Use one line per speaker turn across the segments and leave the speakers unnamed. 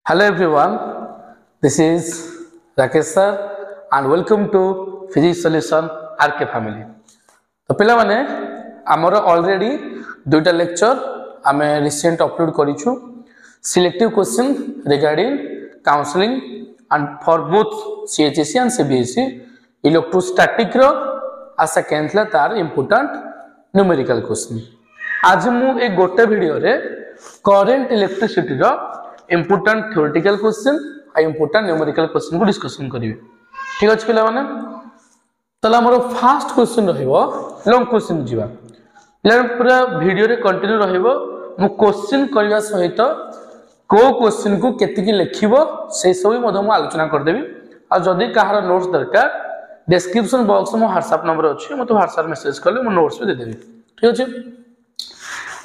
Hello everyone, this is Rakesh sir and welcome to Physics Solution RK family. तो पिला माने आमर already दुईटा लेक्चर आमे रिसेंट अपलोड करिछु selective question regarding counselling and for both CHSE and CBSE electrostatic रो आ second ला तार इंपोर्टेंट न्यूमेरिकल क्वेश्चन. आज मु एक गोटे वीडियो रे करंट इलेक्ट्रिसिटी रो इंपोर्टेंट थ्योरेटिकल क्वेश्चन आ इंपोर्टेंट न्यूमेरिकल क्वेश्चन को डिस्कशन करिवे. ठीक अछि पिला माने तला हमर फर्स्ट क्वेश्चन रहइबो लॉन्ग क्वेश्चन जीवा पिला पूरा वीडियो रे कंटिन्यू रहइबो मु क्वेश्चन करिवा सहित को क्वेश्चन को केतिकी लिखिबो से सब मधो मु आलोचना कर देबी. आ जदी कहार नोट्स दरकार डिस्क्रिप्शन बॉक्स में व्हाट्सएप नंबर अछि मते व्हाट्सएप मैसेज करले मु नोट्स भी दे देबी. ठीक अछि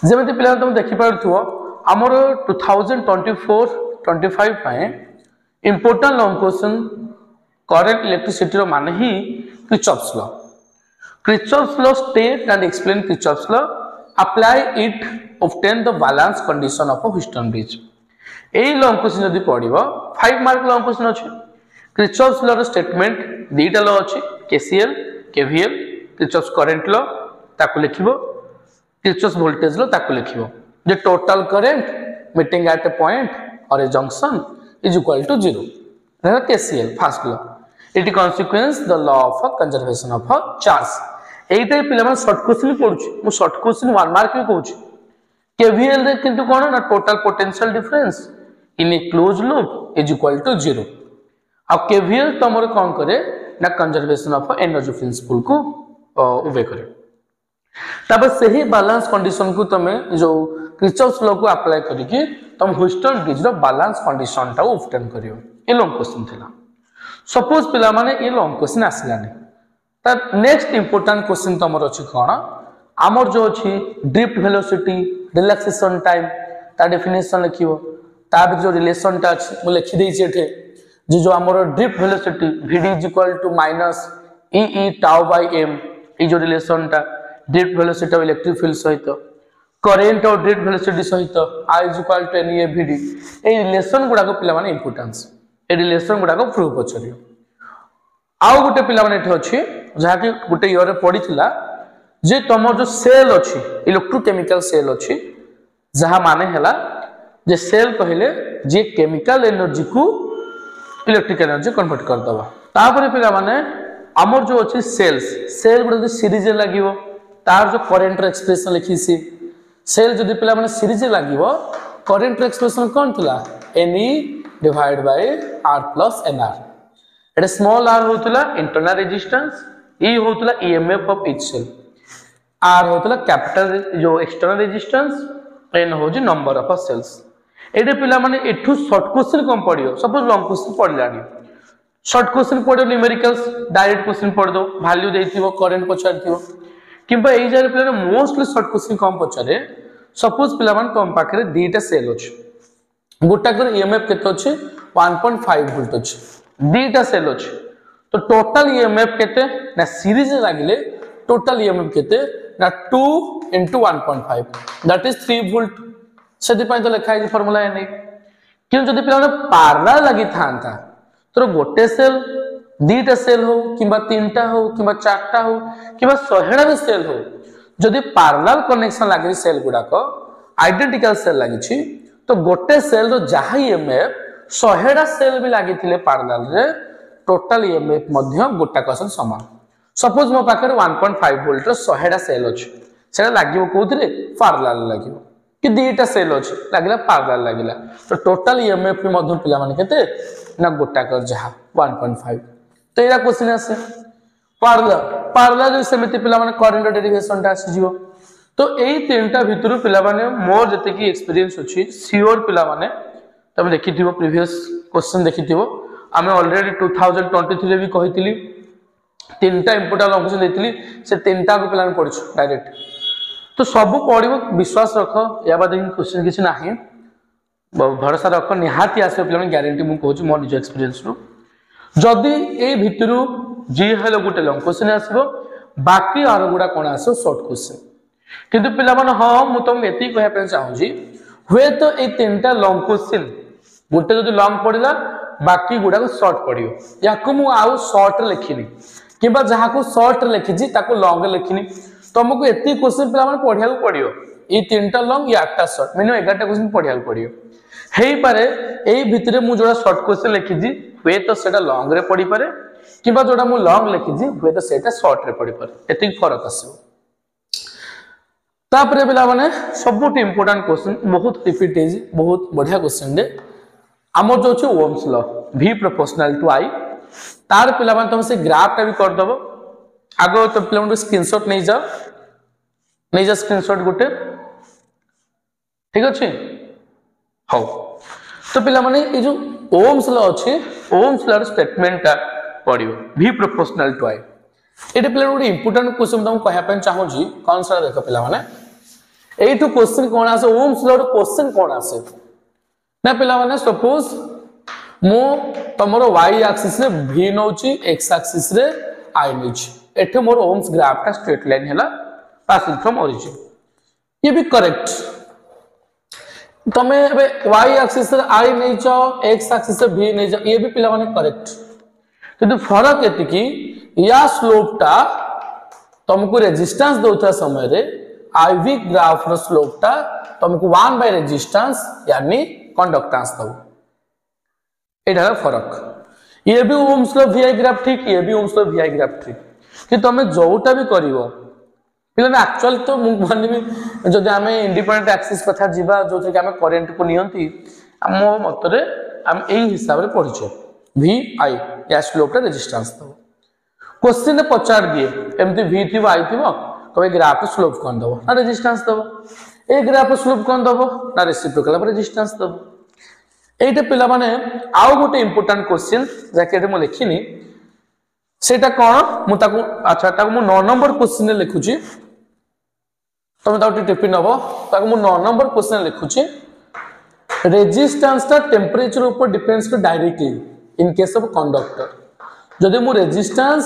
जेमति पिला तुम देखि पारथुओ आमर 2024-25 पाए important long question current electricity रो माने ही Kirchhoff's law. Kirchhoff's law state and explain Kirchhoff's law apply it obtain the balance condition of a Houston bridge. एई लॉन्ग क्वेश्चन जदी पढिबो 5 मार्क लॉन्ग क्वेश्चन अछि. किर्चॉफ्स लॉ रो statement दीटा law अछि KCL KVL Kirchhoff's current law ताको लिखिबो Kirchhoff's voltage law ताको लिखिबो. The total current meeting at a point or a junction is equal to 0. That is KCL first law. It consequence the law of conservation of charge. एटा पिला मन short question पढुछि मु short question 1 mark भी कहूछि. KVL रे किंतु कोन ना total potential difference in a close loop is equal to 0. अब KVL तमर कोन करे ना कंजर्वेशन ऑफ एनर्जी प्रिंसिपल को उबे करे. तब सही बैलेंस कंडीशन को तमे जो किर्चॉफ्स लॉ को अप्लाई करिकि तुम ह्यूस्टन ब्रिज रो बैलेंस कंडीशन ता ऑब्टेन करियो. ए लॉन्ग क्वेश्चन थिला. सपोज पिला माने ए लॉन्ग क्वेश्चन आसिलानी त नेक्स्ट इंपोर्टेंट क्वेश्चन तमर अछि कोन हमर जो अछि ड्रिफ्ट वेलोसिटी रिलैक्सेशन टाइम ता डेफिनेशन लिखियो. ता जो रिलेशन ता मु लिखि देइ छै एठे जो हमर drift velocity vd -e tau by m ई जो रिलेशन ता drift velocity of electric field सहित करंट और ड्रिफ्ट वेलोसिटी सहित I = NE VD ए रिलेशन गुडा को पिला माने इंपोर्टेंस ए रिलेशन गुडा को प्रूव पछरियो. आउ गुटे पिला माने एठे अछि जहा कि गुटे इयर रे पढिथिला जे तमर जो सेल अछि इलेक्ट्रोकेमिकल सेल अछि जहा माने हला जे सेल कहिले जे केमिकल एनर्जी को इलेक्ट्रिक एनर्जी कन्वर्ट कर दबा. तापर पिला माने हमर जो अछि सेल गुडा सीरीज लागिवो तार जो करंट रो एक्सप्रेशन लिखिसी सेल जदि पिला माने सीरीज लागिवो करंट रो एक्सप्रेशन कोन थिला Ne divide by R + Nr. एटा स्मॉल r होतला इंटरनल रेजिस्टेंस E होतला EMF of each cell R होतला कैपिटल जो एक्सटर्नल रेजिस्टेंस N हो जे नंबर ऑफ सेल्स. एटे पिला माने एठू शॉर्ट क्वेश्चन कम पडियो सपोज लॉन्ग क्वेश्चन पडलानी शॉर्ट क्वेश्चन पडियो न्यूमेरिकल्स डायरेक्ट क्वेश्चन पड दो वैल्यू देथिबो करंट पछारथिबो किंबा एई जारे पिला मोस्टली शॉर्ट क्वेश्चन कम पछारे सपोज पिला मान कम पाखरे दीटा सेल अछि गोटा कर EMF केते अछि 1.5 वोल्ट अछि दीटा सेल अछि तो टोटल EMF केते ना सीरीज लागिले टोटल EMF केते ना 2 * 1.5 दैट इज 3 वोल्ट. सेदि पय तो लिखा है फार्मूला एने किन जदि पिला पैरेलल लागि थांता तो गोटे सेल दीटा सेल हो किंबा तीनटा हो किंबा चारटा हो किंबा 100टा भी सेल हो जदि पैरेलल कनेक्शन लागि सेल गुडा को आइडेंटिकल सेल लागि छि तो गोटे सेल रो जहा EMF 100टा सेल भी लागि थिले पैरेलल रे टोटल EMF मध्य गोटा कसन समान. सपोज मो पाकर 1.5 वोल्ट रो 100टा सेल अछि सेला लागिवो कोथरे पैरेलल लागिवो कि दीटा सेल अछि लागला पैरेलल लागिला तो टोटल EMF मध्य पिला माने केते ना गोटा कर जहा 1.5. तो एरा क्वेश्चन आसे पैरेलल समिति पिला माने करंट डेरिवेशन ता आसी जिवो. तो एई तीनटा भितरु पिला माने मोर जते की एक्सपीरियंस अछि श्योर पिला माने तमे देखिथिबो प्रीवियस क्वेश्चन देखिथिबो आमे ऑलरेडी 2023 रे भी कहितली तीनटा इंपोर्टेंट क्वेश्चन देथिली से तीनटा को पिला माने पढिछु डायरेक्ट. तो सब पढिबो विश्वास रख या बाद क्वेश्चन किछ नाही भरोसा रख निहाती आसे पिला माने गारंटी मु कहूछु मोर निज एक्सपीरियंस रो जदि ए भितरु जे हेलो गुटे लॉन्ग क्वेश्चन आसीबो बाकी आरो गुडा कोन आसो शॉर्ट क्वेश्चन किंतु पिला माने हां मु तुम एती कहया पे चाहू जी हुए तो ए तीनटा लॉन्ग क्वेश्चन गोटे जदि लॉन्ग पड़ला बाकी गुडा शॉर्ट पड़ो या आउ शॉर्ट लिखिनी कि जहाँ को शॉर्ट लिखी लॉन्ग लिखिनी तुमको एति क्वेश्चन पे पढ़िया पड़ो ये 3टा लॉन्ग ये 8टा शॉर्ट मिनिमम 11टा क्वेश्चन पढ़िया पड़ो हेई पारे एई भितरे मु जोड़ा शॉर्ट क्वेश्चन लिखी हुए तो सेटा लॉन्ग रे पड़ी पारे किबा जोड़ा मु लॉन्ग लिखी हुए तो सेटा शॉर्ट रे पड़ी पारे एति फरक आसो तापरे पिला माने सबुठ इंपोर्टेंट क्वेश्चन बहुत रिपीट है बहुत बढ़िया क्वेश्चन दे आमर जो अछि Ohm's law v proportional to i तार पिला माने तुम से ग्राफ टा भी कर दबो आगो तो पिला माने स्क्रीनशॉट नहीं जा स्क्रीनशॉट गुटे ठीक अछि हो तो पिला माने ए जो ओम्स लॉ अछि ओम्स लॉ स्टेटमेंट टा पढियो v प्रोपोर्शनल टू i एटे पिला गोटे इंपोर्टेंट क्वेश्चन तुम कहया पे चाहू जी कौन सा देखो पिला माने एटू क्वेश्चन कोन आसे ओम्स लॉ क्वेश्चन कोन आसे ना पिला माने सपोज मो तमरो y एक्सिस रे v नउची x एक्सिस रे i नउची एठे मोर ओम्स ग्राफ का स्ट्रेट लाइन हैला पासिंग फ्रॉम ओरिजिन ये भी करेक्ट तमे बे y एक्सिस रे i नै छ x एक्सिस रे v नै छ ये भी पिला माने करेक्ट किंतु फरक एति की या स्लोप टा तुमको रेजिस्टेंस दोता समय रे IV ग्राफ रो स्लोप टा तुमको 1 बाय रेजिस्टेंस यानी कंडक्टेंस दो एटा फरक ये भी ओम्स लॉ VI ग्राफ ठीक ये भी ओम्स लॉ VI ग्राफ ठीक कि तुम जोटा भी करिवो पिला एक्चुअल तो मु मानबी जदि हमें इंडिपेंडेंट एक्सिस कथा जीवा जो थे कि हमें करंट को नियंती मो मतरे हम एही हिसाब रे पढिछे VI या स्लोप टा रेजिस्टेंस दो क्वेश्चन ने पचार दिए एमती v थी i थी तो ग्राफ स्लोप कौन दबो ना रेजिस्टेंस दबो ए ग्राफ स्लोप कौन दबो ना रेसिप्रोकल रेजिस्टेंस दबो एटा पिला माने आउ गोटे इंपोर्टेंट क्वेश्चन जैकेट मु लिखिनी सेटा कोन मु ताकू अच्छा ताकू मु 9 नंबर क्वेश्चन ने लिखुची तमे ताकू टिपि नबो ताकू मु 9 नंबर क्वेश्चन लिखुची रेजिस्टेंस ता टेंपरेचर ऊपर डिपेंड्स कर directly in case of conductor जदि मु रेजिस्टेंस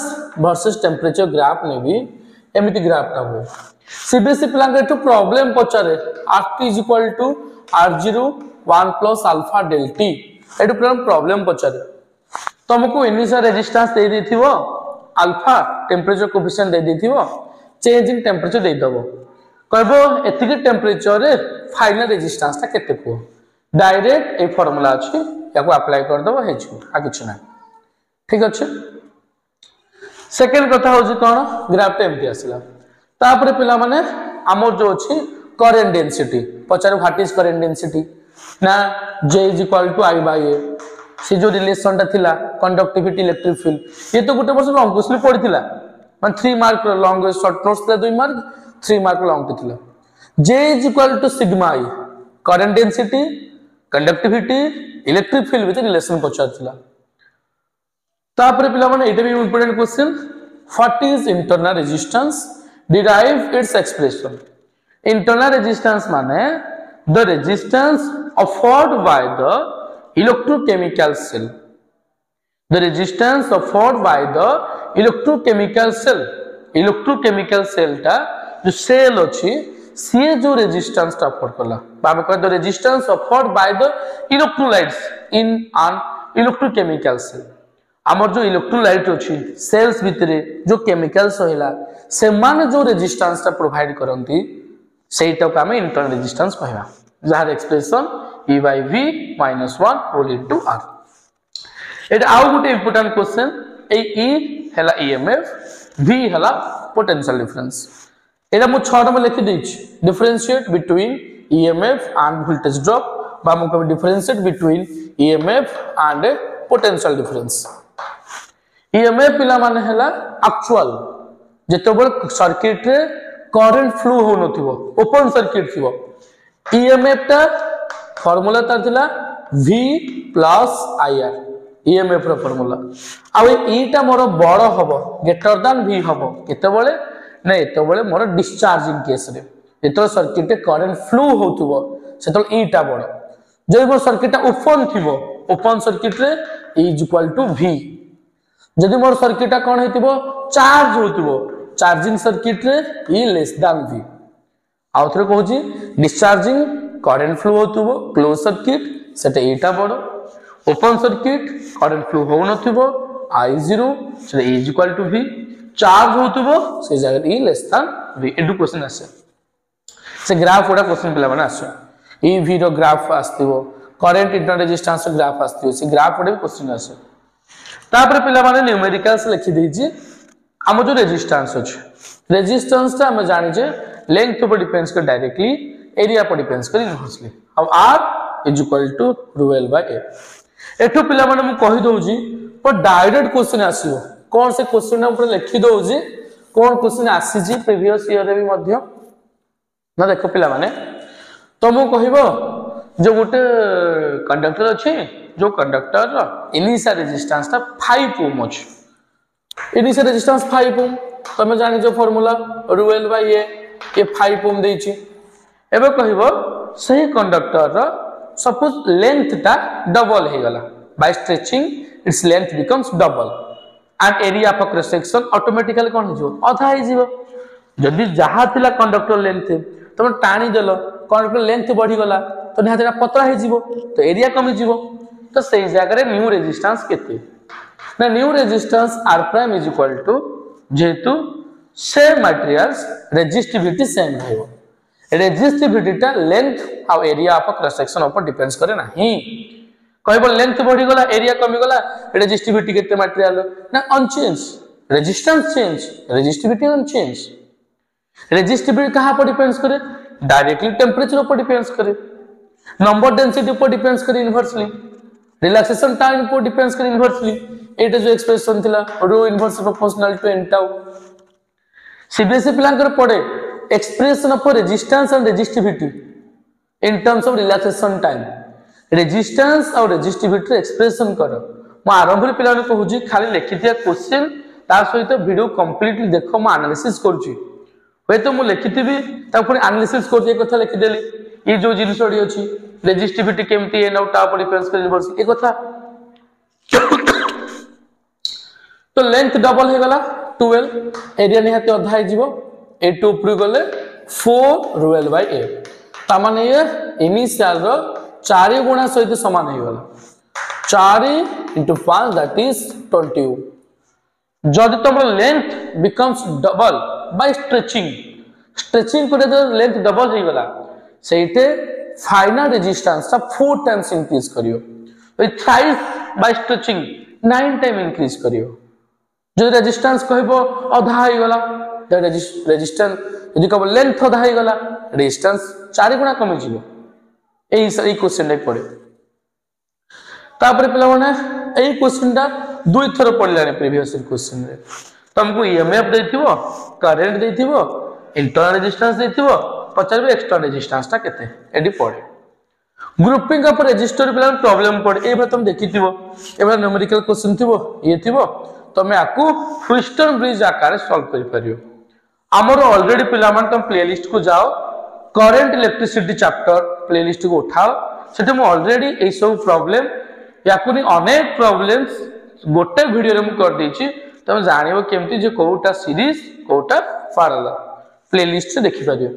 वर्सेस टेंपरेचर ग्राफ नेबी एमिति ग्राफ ता हो सीबीएसई प्लान रे तो प्रॉब्लम पचारे RT = R0 1 + alpha del t एटु प्रॉब्लम पचारे तुमको इनिशियल रेजिस्टेंस दे देथिवो अल्फा टेंपरेचर कोएफिशिएंट दे देथिवो चेंज इन टेंपरेचर दे दबो कहबो एतिके टेंपरेचर रे फाइनल रेजिस्टेंस ता केते को डायरेक्ट ए फार्मूला अछि याको अप्लाई कर दबो हेजु आ किछ ना ठीक अछि सेकंड कथा हो जी कोन ग्राफ एमती आसिला तापरे पिला माने हमर जो अछि current density Pachar what is current density ना J = I/A से जो रिलेशन ता थिला कंडक्टिविटी इलेक्ट्रिक फील्ड ये तो गुटे वर्ष लॉन्ग क्वेश्चन पढिथिला मान 3 मार्क लॉन्ग शॉर्ट नोट्स ला 2 मार्क 3 मार्क लॉन्ग थिला J = sigma I current density conductivity electric field with relation पचारथिला तापरे पिला माने एटा भी important question what is internal resistance derive its expression internal resistance माने the resistance offered by the electrochemical cell the resistance offered by the electrochemical cell टा जो cell अछि से जो रेजिस्टेंस टा ऑफर करला बामे कह the resistance offered by the electrolytes in an electrochemical cell हमर जो इलेक्ट्रोलाइट अछि सेल्स भितरे जो केमिकल्स होइला से मान जो रेजिस्टेंस टा प्रोवाइड करंती सेटा को हमें इंटरनल रेजिस्टेंस कहबा जहार expression E/V - 1 whole into R एटा आउ गुटे इंपोर्टेंट क्वेश्चन ए E हला EMF V हला पोटेंशियल डिफरेंस एटा मु 6 नंबर लिखि दै छी differentiate between EMF end voltage drop बा मु कह differentiate between EMF and potential difference EMF पिला माने हला एक्चुअल जेतबल सर्किट रे करंट फ्लो हो नथिबो ओपन सर्किट थिबो EMF ता फार्मूला तार थिला V + IR EMF रो फार्मूला आ E टा मोर बड़ हबो ग्रेटर देन V हबो केतेबेले नै एतेबेले मोर डिस्चार्जिंग केस रे एतो सर्किट रे करंट फ्लो होतबो सेतल E टा बड़ जे मोर सर्किट टा ओपन थिबो ओपन सर्किट रे E = V जदि मोर सर्किट टा कोन हेतिबो चार्ज होतबो चार्जिंग सर्किट रे E < V आउथरे कहूची डिस्चार्जिंग करंट फ्लो होतबो क्लोज सर्किट सेटा एटा बड़ ओपन सर्किट करंट फ्लो हो नथिबो I0 से E is equal to V charge होथिबो से जगह E less than V into question आसे से ग्राफ ओडा क्वेश्चन पिला माने आसे E V रो ग्राफ आस्तिबो करंट इंटर रेजिस्टेंस ग्राफ आस्तिबो से ग्राफ ओडा क्वेश्चन आसे तापर पिला माने न्यूमेरिकल्स लिखि देछि हम जो रेजिस्टेंस अछि रेजिस्टेंस ता हम जानि जे लेंथ ऊपर डिपेंड्स कर डायरेक्टली एरिया पर डिपेंड्स कर इनवर्सली अब R is equal to ρl by A एठो पिला माने मु कहि दोउजी पर डायरेक्ट क्वेश्चन आसीबो कोन से क्वेश्चन ऊपर लिखि दोउजी कोन क्वेश्चन आसी जी प्रीवियस ईयर रे भी मध्य ना देखो पिला माने तो मु कहिबो जो गोटे कंडक्टर अछि जो कंडक्टर रो इनिशियल रेजिस्टेंस ता 5 ओम अछि इनिशियल रेजिस्टेंस 5 ओम तमे जानि जो फार्मूला ρl बाय A ये 5 ओम देछि एबे कहिबो सही कंडक्टर रो सपोज लेंथ ता डबल हे गला by stretching its length becomes double and area of cross section automatically कोन हो जो आधा हे जीवो जदी जहा थिला कंडक्टर लेंथ तुम टाणी देलो कंडक्टर लेंथ बढ़ी गला तो निहातेरा पतला हे जीवो तो एरिया कमी जीवो तो सही जगह रे न्यू रेजिस्टेंस केते ना new resistance r prime is equal to जेतु सेम मटेरियल्स रेजिस्टिविटी सेम रहइबो रेजिस्टिविटी ता लेंथ आ एरिया ऑफ क्रॉस सेक्शन ऊपर डिपेंड्स करे नाही कहबो लेंथ बढ़ी गला एरिया कमी गला रेजिस्टिविटी केते मटेरियल ना unchange resistance change resistivity unchange resistivity कहां पर डिपेंड्स करे डायरेक्टली टेंपरेचर ऊपर डिपेंड्स करे नंबर डेंसिटी ऊपर डिपेंड्स करे इनवर्सली रिलैक्सेशन टाइम ऊपर डिपेंड्स करे इनवर्सली एटा जो एक्सप्रेशन थिला रो inverse proportional to n tau CBSE plan कर पड़े expression of resistance and resistivity in terms of relaxation time resistance और resistivity expression करो म आरंभ रे पिला ने कहूजी खाली लिखितिया क्वेश्चन ता सहित वीडियो कंप्लीटली देखो म एनालिसिस करछि होय तो म लिखितिबी ता पर एनालिसिस करछि एक कथा लिखि देली ई जो जिनिसडी अछि रेजिस्टिविटी केमती ए नौ टा पर डिपेंड्स कर इनवर्स एक कथा तो लेंथ डबल हे गला 12 एरिया निहाते अधा हे जीवो A2 ऊपर गले 4 ρl बाय A ता माने ये इनिशियल रो 4 गुणा सहित समान हे गला 4 * 5 दैट इज 20 जदि तुम length becomes double by stretching stretching करे तो लेंथ डबल हे गला सेइते फाइनल रेजिस्टेंस ता 4 टाइम्स इंक्रीज करियो तो thrice by stretching 9 time increase करियो जो रेजिस्टेंस कहबो आधा हे गला द रेजिस्टेंस यदि कब लेंथ आधा हे गला रेजिस्टेंस 4 गुना कमी जिवो एई क्वेश्चन रे पड़े तापर पिला माने एई क्वेश्चन ता दुई थर पड़लाने प्रीवियस क्वेश्चन रे तुमको ईएमएफ देथिबो करंट देथिबो इंटरनल रेजिस्टेंस देथिबो पचारबे एक्सटर्नल रेजिस्टेंस ता केते एडी पड़े ग्रुपिंग ऑफ रेजिस्टर पिला प्रॉब्लम पड़े एबे तुम देखिथिबो एबे न्यूमेरिकल क्वेश्चन थिबो ये थिबो तमे आकु फ्रिस्टन ब्रिज आकार सॉल्व करि परियो हमर ऑलरेडी पिला मान तुम प्लेलिस्ट को जाओ करंट इलेक्ट्रिसिटी चैप्टर प्लेलिस्ट को उठाओ सेटे मु ऑलरेडी ए सब प्रॉब्लम याकुनी अनेक प्रॉब्लम्स गोटे वीडियो रे मु कर देछि तुम जानिबो केमति जे कोटा सीरीज कोटा पैरेलल प्लेलिस्ट से देखि परियो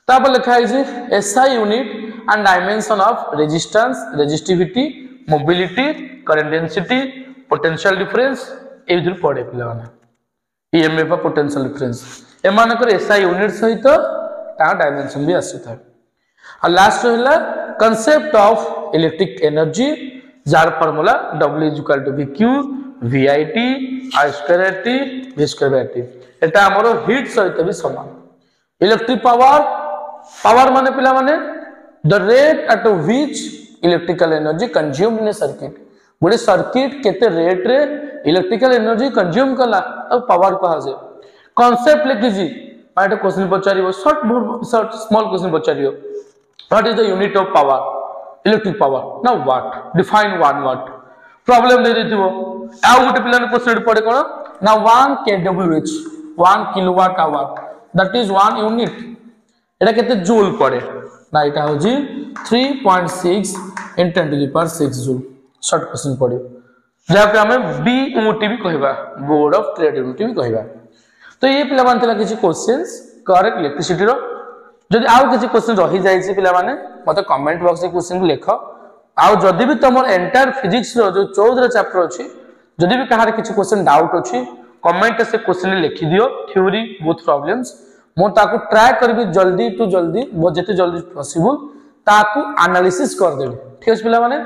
तापर लिखा है जे SI unit and dimension of resistance resistivity mobility current density potential difference ए विधि पड़े पिला माने ईएमएफ पोटेंशियल डिफरेंस ए मानकर एसआई यूनिट सहित ता डायमेंशन भी आसी था और लास्ट रहला concept of electric energy jar formula W = VQ VIT I2RT V2RT एटा हमरो हीट सहित भी समान इलेक्ट्रिक पावर माने पिला माने the rate at which electrical energy consumed in a circuit गोटे सर्किट केते रेट रे इलेक्ट्रिकल एनर्जी कंज्यूम कला तब पावर कहा जे कांसेप्ट लिखि जी माइट क्वेश्चन पचारियो शॉर्ट स्मॉल क्वेश्चन पचारियो what is the unit of power electric power ना वाट डिफाइन 1 वाट प्रॉब्लम दे देथिबो आ गोटे पिलाने क्वेश्चन पड़े कोन ना 1 kWh 1 kilowatt hour that is 1 unit एटा केते जूल पड़े ना एटा हो जी 3.6 × 10⁶ जूल शॉर्ट क्वेश्चन पड़े जहाँ पे हमें BOT भी कहबा बोर्ड ऑफ ट्रेड यूनिट भी कहबा तो ये पिला मान तला किछि क्वेश्चंस करेक्ट इलेक्ट्रिसिटी रो जदि आउ किछि क्वेश्चन रहि जाय छि पिला माने मते कमेंट बॉक्स रे क्वेश्चन लिखो आउ जदि भी तुम एंटायर फिजिक्स रो जो 14 चैप्टर अच्छी जदि भी कहार किसी क्वेश्चन डाउट अच्छी कमेंट से क्वेश्चन लिखि दियो थ्योरी बोथ प्रॉब्लम्स मो ताकू ट्राई करबी जल्दी टू जल्दी जिते जल्दी पॉसिबल ताकू एनालिसिस कर देबी ठीक है पिला माने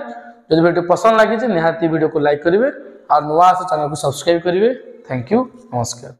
जदि वीडियो पसंद लगी निहाती वीडियो को लाइक करेंगे और नुआ चैनल को सब्सक्राइब करेंगे थैंक यू नमस्कार।